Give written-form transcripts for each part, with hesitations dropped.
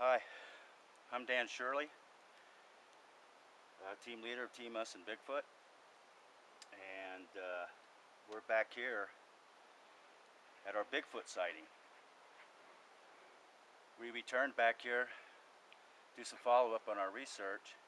Hi, I'm Dan Shirley, team leader of Team Us and Bigfoot, and we're back here at our Bigfoot sighting. We returned back here to do some follow-up on our research.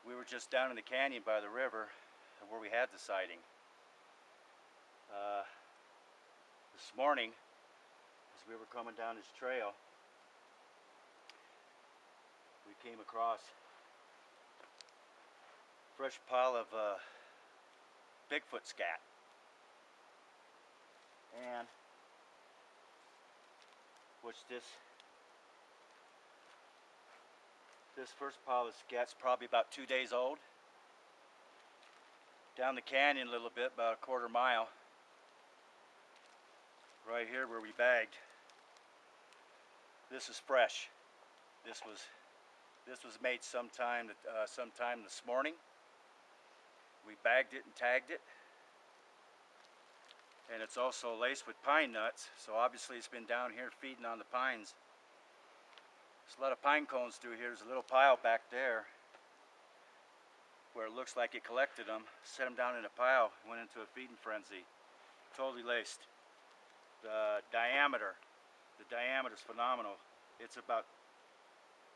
We were just down in the canyon by the river where we had the sighting. This morning, as we were coming down this trail, we came across a fresh pile of Bigfoot scat. And which this first pile of scat's probably about 2 days old. Down the canyon a little bit, about a quarter mile, right here where we bagged. This is fresh. This was made sometime this morning. We bagged it and tagged it, and it's also laced with pine nuts, so obviously it's been down here feeding on the pines. There's a lot of pine cones through here. There's a little pile back there where it looks like it collected them, set them down in a pile, went into a feeding frenzy. Totally laced. The diameter's phenomenal. It's about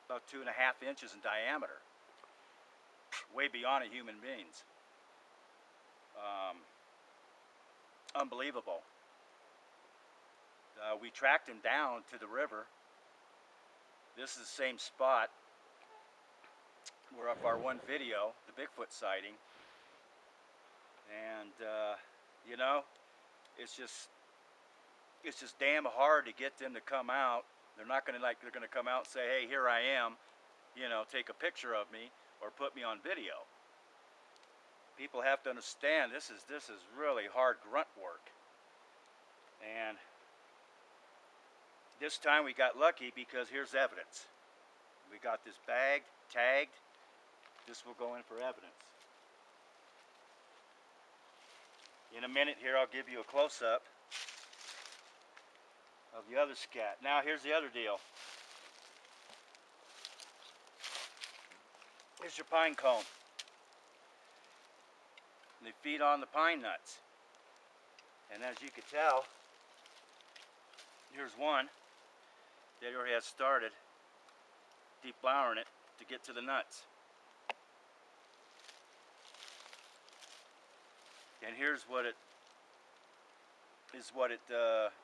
2.5 inches in diameter, way beyond a human being's. Unbelievable. We tracked him down to the river. This is the same spot where up our one video, the Bigfoot sighting, and you know, it's just damn hard to get them to come out. They're not going to they're going to come out and say, hey, here I am, you know, take a picture of me or put me on video. People have to understand this is really hard grunt work. And this time we got lucky because here's evidence. We got this bagged, tagged. This will go in for evidence. In a minute here I'll give you a close-up of the other scat. Now here's the other deal. Here's your pine cone. They feed on the pine nuts. And as you can tell, here's one that already has started deflowering it to get to the nuts. And here's what it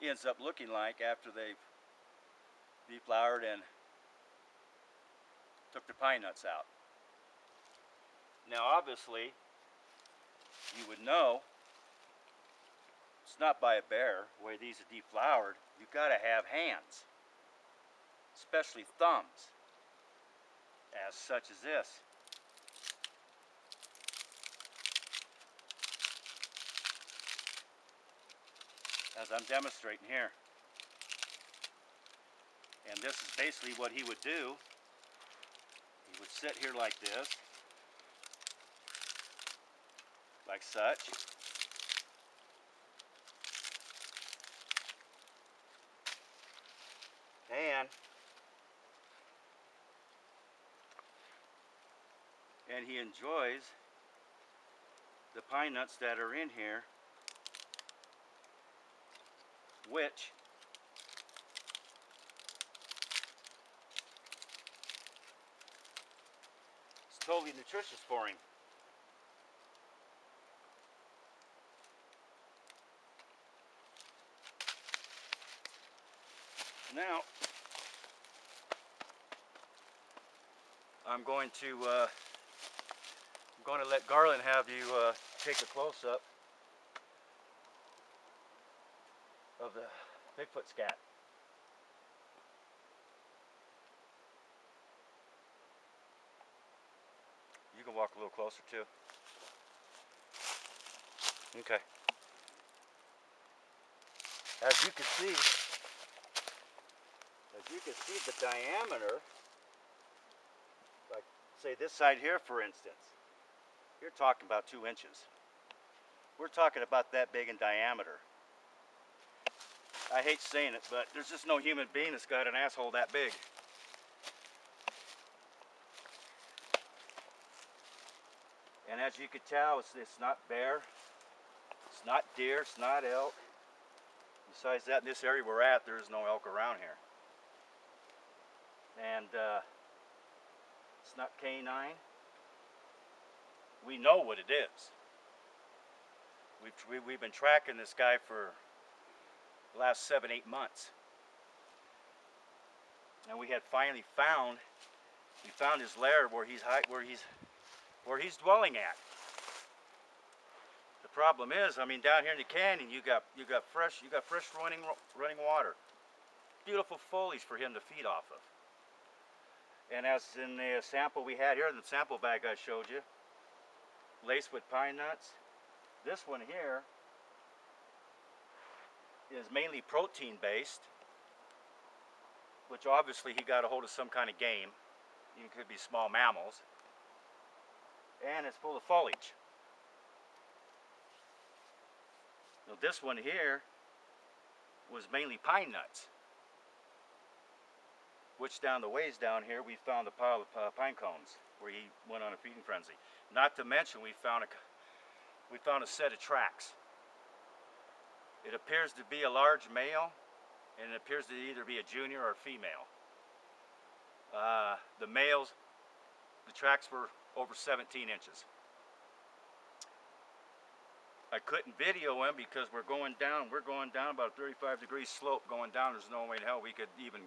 ends up looking like after they've deflowered and took the pine nuts out. Now obviously, you would know it's not by a bear where these are deflowered. You've got to have hands, especially thumbs, as such as this. As I'm demonstrating here. And this is basically what he would do. He would sit here like this, like such. And he enjoys the pine nuts that are in here, which is totally nutritious for him. Now, I'm going to let Garland have you take a close-up of the Bigfoot scat. You can walk a little closer too. Okay. As you can see the diameter, like say this side here for instance, you're talking about 2 inches. We're talking about that big in diameter. I hate saying it, but there's just no human being that's got an asshole that big. And as you can tell, it's not bear, it's not deer, it's not elk. Besides that, in this area we're at, there is no elk around here. And it's not canine. We know what it is. We've been tracking this guy for the last 7-8 months. And we had finally found his lair where he's dwelling at. The problem is, I mean, down here in the canyon, you got fresh running water. Beautiful foliage for him to feed off of. And as in the sample we had here, in the sample bag I showed you, laced with pine nuts, this one here is mainly protein based, which obviously he got a hold of some kind of game. It could be small mammals. And it's full of foliage. Now this one here was mainly pine nuts, which down the ways down here we found a pile of pine cones where he went on a feeding frenzy. Not to mention we found a set of tracks. It appears to be a large male, and it appears to either be a junior or a female. The tracks were over 17 inches. I couldn't video him because we're going down about a 35-degree slope going down. There's no way in hell we could even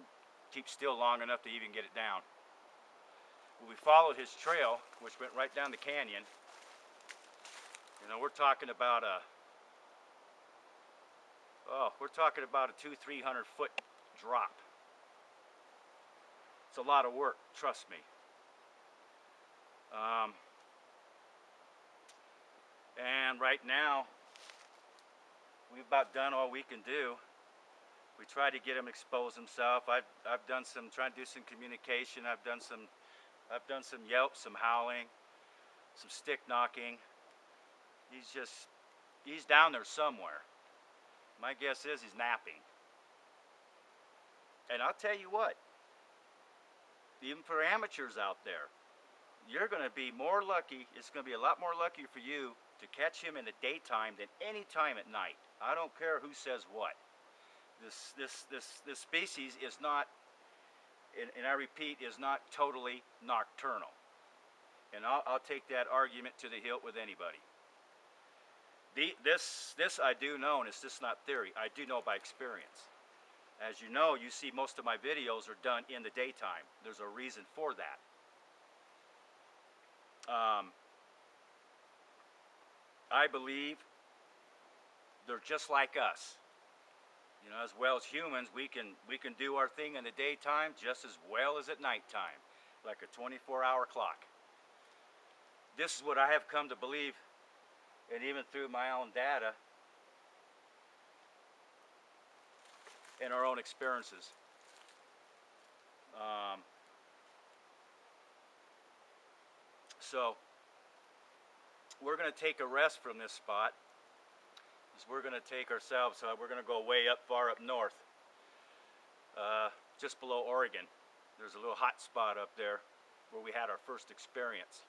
keep still long enough to even get it down. We followed his trail, which went right down the canyon. You know, we're talking about a 200-300 foot drop. It's a lot of work, trust me. And right now, we've about done all we can do. We try to get him expose himself. I've done some, trying to do some communication. I've done some yelps, some howling, some stick knocking. He's down there somewhere. My guess is he's napping. And I'll tell you what, even for amateurs out there, you're going to be more lucky, it's going to be a lot more lucky for you to catch him in the daytime than any time at night. I don't care who says what. This species is not, and I repeat, is not totally nocturnal. And I'll take that argument to the hilt with anybody. This I do know, and it's just not theory. I do know by experience. As you know, you see most of my videos are done in the daytime. There's a reason for that. I believe they're just like us. You know, as well as humans, we can do our thing in the daytime just as well as at nighttime, like a 24-hour clock. This is what I have come to believe, and even through my own data and our own experiences. So we're going to take a rest from this spot. We're going to take ourselves, we're going to go way up, far up north, just below Oregon. There's a little hot spot up there where we had our first experience.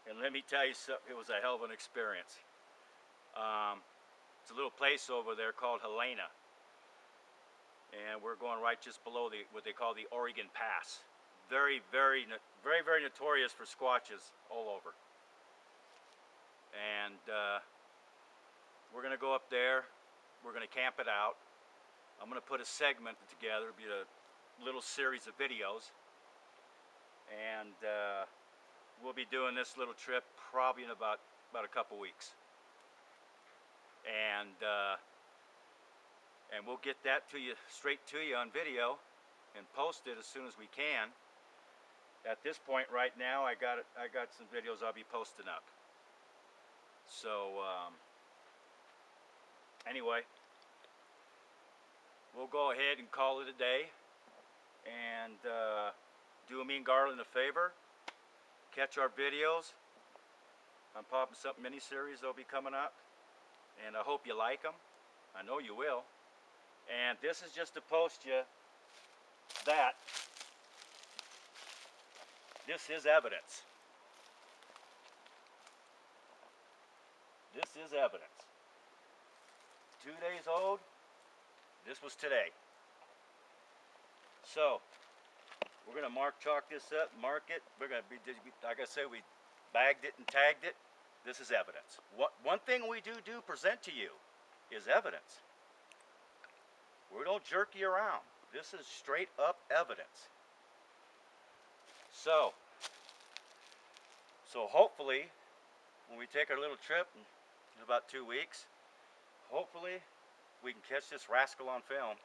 And let me tell you something, it was a hell of an experience. It's a little place over there called Helena. And we're going right just below what they call the Oregon Pass. Very, very, very, very notorious for squatches all over. And we're going to go up there. We're going to camp it out. I'm going to put a segment together. It'll be a little series of videos. And we'll be doing this little trip probably in about a couple weeks. And we'll get that to you, straight to you on video, and post it as soon as we can. At this point right now, I got some videos I'll be posting up. So anyway, we'll go ahead and call it a day, and do me and Garland a favor, catch our videos. I'm popping some mini-series that'll be coming up, and I hope you like them. I know you will. And this is just to post you that this is evidence. This is evidence. 2 days old. This was today. So, we're going to chalk this up, mark it. We're going to be, like I said, we bagged it and tagged it. This is evidence. One thing we do present to you is evidence. We don't jerk you around. This is straight up evidence. So hopefully, when we take our little trip in about 2 weeks, hopefully we can catch this rascal on film,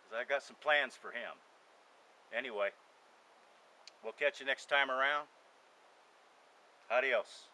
because I got some plans for him. Anyway, we'll catch you next time around. Adios.